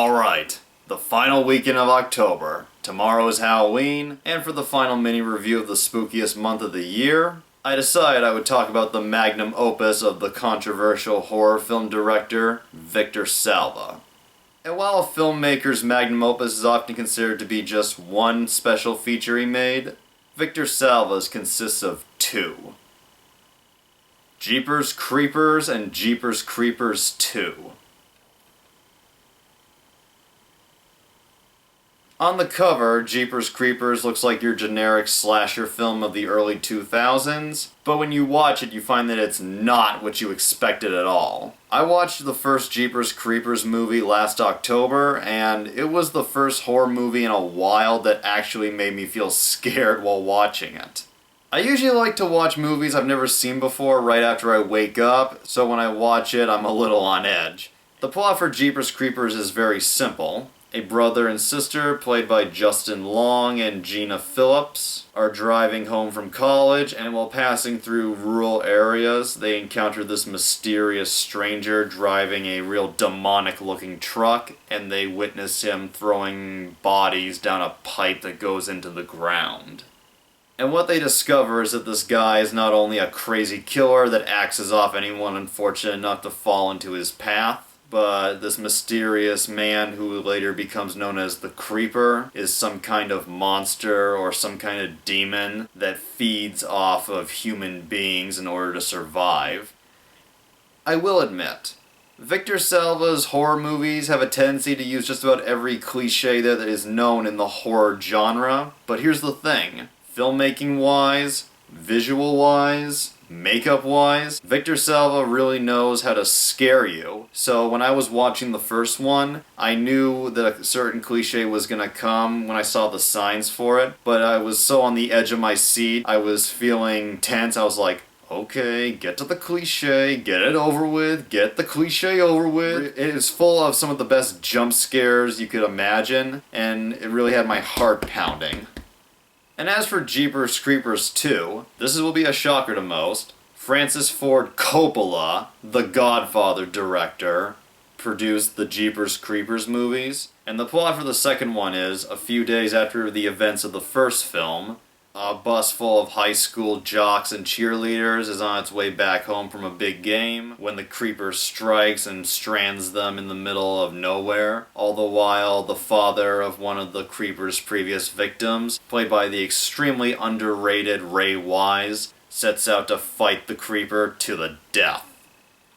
Alright, the final weekend of October. Tomorrow is Halloween, and for the final mini-review of the spookiest month of the year, I decided I would talk about the magnum opus of the controversial horror film director, Victor Salva. And while a filmmaker's magnum opus is often considered to be just one special feature he made, Victor Salva's consists of two. Jeepers Creepers and Jeepers Creepers 2. On the cover, Jeepers Creepers looks like your generic slasher film of the early 2000s, but when you watch it you find that it's not what you expected at all. I watched the first Jeepers Creepers movie last October, and it was the first horror movie in a while that actually made me feel scared while watching it. I usually like to watch movies I've never seen before right after I wake up, so when I watch it I'm a little on edge. The plot for Jeepers Creepers is very simple. A brother and sister, played by Justin Long and Gina Phillips, are driving home from college, and while passing through rural areas, they encounter this mysterious stranger driving a real demonic-looking truck, and they witness him throwing bodies down a pipe that goes into the ground. And what they discover is that this guy is not only a crazy killer that axes off anyone unfortunate enough to fall into his path, but this mysterious man who later becomes known as the Creeper is some kind of monster or some kind of demon that feeds off of human beings in order to survive. I will admit, Victor Salva's horror movies have a tendency to use just about every cliche that is known in the horror genre, but here's the thing. Filmmaking-wise, visual-wise, makeup-wise, Victor Salva really knows how to scare you. So when I was watching the first one, I knew that a certain cliche was gonna come when I saw the signs for it, but I was so on the edge of my seat, I was feeling tense. I was like, okay, get to the cliche, get it over with, get the cliche over with. It is full of some of the best jump scares you could imagine, and it really had my heart pounding. And as for Jeepers Creepers 2, this will be a shocker to most. Francis Ford Coppola, the Godfather director, produced the Jeepers Creepers movies. And the plot for the second one is, a few days after the events of the first film, a bus full of high school jocks and cheerleaders is on its way back home from a big game when the Creeper strikes and strands them in the middle of nowhere. All the while, the father of one of the Creeper's previous victims, played by the extremely underrated Ray Wise, sets out to fight the Creeper to the death.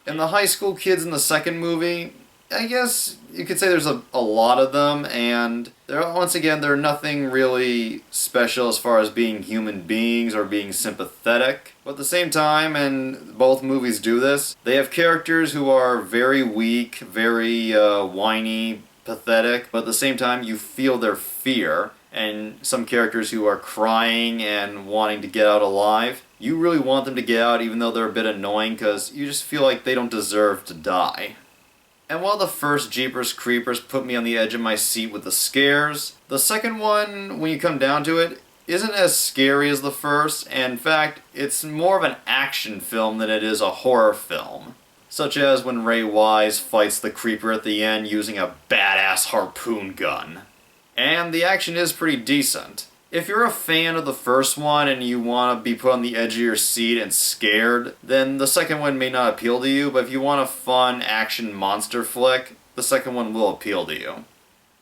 And the high school kids in the second movie, I guess you could say there's a lot of them, and once again, they're nothing really special as far as being human beings or being sympathetic. But at the same time, and both movies do this, they have characters who are very weak, very whiny, pathetic, but at the same time you feel their fear. And some characters who are crying and wanting to get out alive, you really want them to get out even though they're a bit annoying because you just feel like they don't deserve to die. And while the first Jeepers Creepers put me on the edge of my seat with the scares, the second one, when you come down to it, isn't as scary as the first, and in fact, it's more of an action film than it is a horror film. Such as when Ray Wise fights the Creeper at the end using a badass harpoon gun. And the action is pretty decent. If you're a fan of the first one and you want to be put on the edge of your seat and scared, then the second one may not appeal to you, but if you want a fun action monster flick, the second one will appeal to you.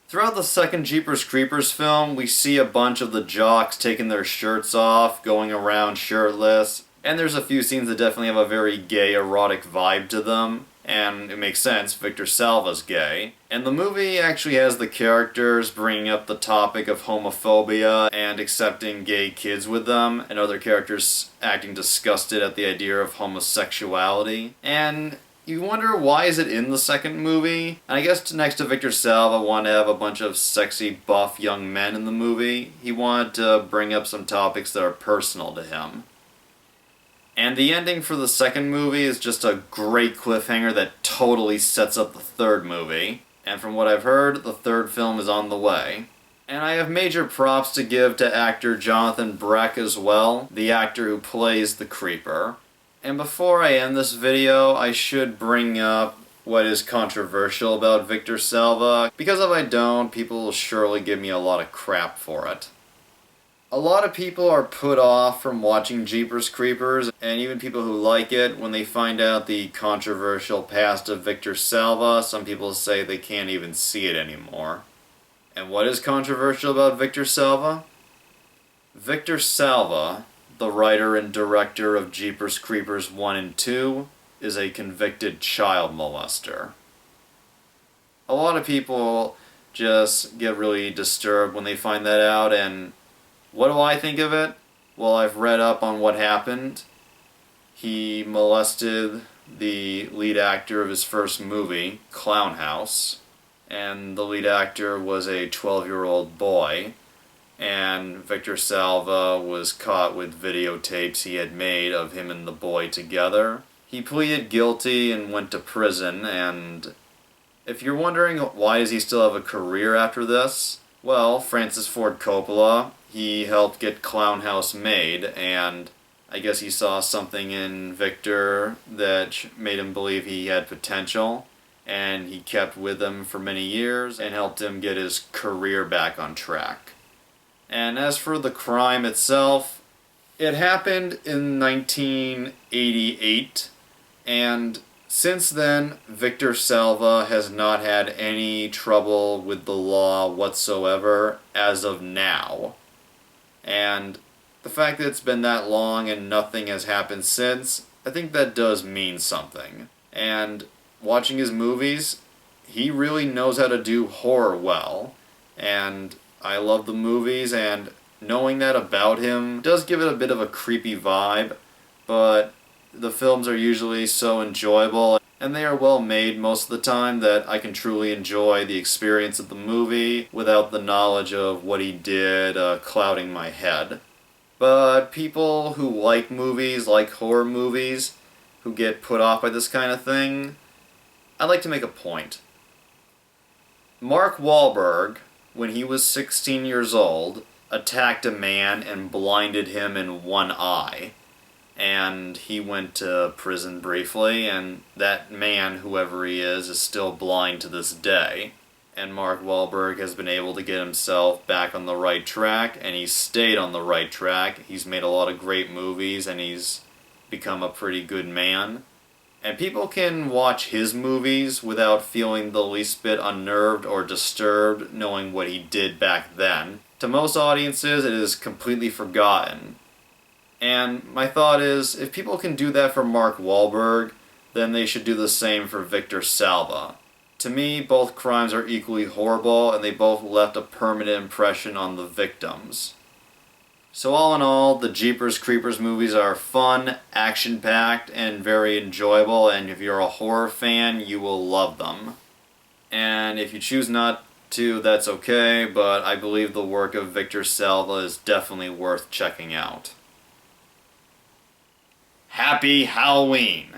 Throughout the second Jeepers Creepers film, we see a bunch of the jocks taking their shirts off, going around shirtless, and there's a few scenes that definitely have a very gay, erotic vibe to them. And it makes sense, Victor Salva's gay. And the movie actually has the characters bringing up the topic of homophobia and accepting gay kids with them, and other characters acting disgusted at the idea of homosexuality. And you wonder, why is it in the second movie? And I guess next to Victor Salva wanted to have a bunch of sexy, buff young men in the movie. He wanted to bring up some topics that are personal to him. And the ending for the second movie is just a great cliffhanger that totally sets up the third movie. And from what I've heard, the third film is on the way. And I have major props to give to actor Jonathan Breck as well, the actor who plays the Creeper. And before I end this video, I should bring up what is controversial about Victor Salva, because if I don't, people will surely give me a lot of crap for it. A lot of people are put off from watching Jeepers Creepers, and even people who like it, when they find out the controversial past of Victor Salva, some people say they can't even see it anymore. And what is controversial about Victor Salva? Victor Salva, the writer and director of Jeepers Creepers 1 and 2, is a convicted child molester. A lot of people just get really disturbed when they find that out, and what do I think of it? Well, I've read up on what happened. He molested the lead actor of his first movie, Clown House, and the lead actor was a 12-year-old boy, and Victor Salva was caught with videotapes he had made of him and the boy together. He pleaded guilty and went to prison, and if you're wondering why does he still have a career after this, well, Francis Ford Coppola, he helped get Clown House made, and I guess he saw something in Victor that made him believe he had potential, and he kept with him for many years and helped him get his career back on track. And as for the crime itself, it happened in 1988, and since then, Victor Salva has not had any trouble with the law whatsoever as of now. And the fact that it's been that long and nothing has happened since, I think that does mean something. And watching his movies, he really knows how to do horror well. And I love the movies, and knowing that about him does give it a bit of a creepy vibe, but the films are usually so enjoyable, and they are well made most of the time that I can truly enjoy the experience of the movie without the knowledge of what he did clouding my head. But people who like movies, like horror movies, who get put off by this kind of thing, I'd like to make a point. Mark Wahlberg, when he was 16 years old, attacked a man and blinded him in one eye. And he went to prison briefly, and that man, whoever he is still blind to this day. And Mark Wahlberg has been able to get himself back on the right track, and he's stayed on the right track. He's made a lot of great movies, and he's become a pretty good man. And people can watch his movies without feeling the least bit unnerved or disturbed knowing what he did back then. To most audiences, it is completely forgotten. And my thought is, if people can do that for Mark Wahlberg, then they should do the same for Victor Salva. To me, both crimes are equally horrible, and they both left a permanent impression on the victims. So all in all, the Jeepers Creepers movies are fun, action-packed, and very enjoyable, and if you're a horror fan, you will love them. And if you choose not to, that's okay, but I believe the work of Victor Salva is definitely worth checking out. Happy Halloween!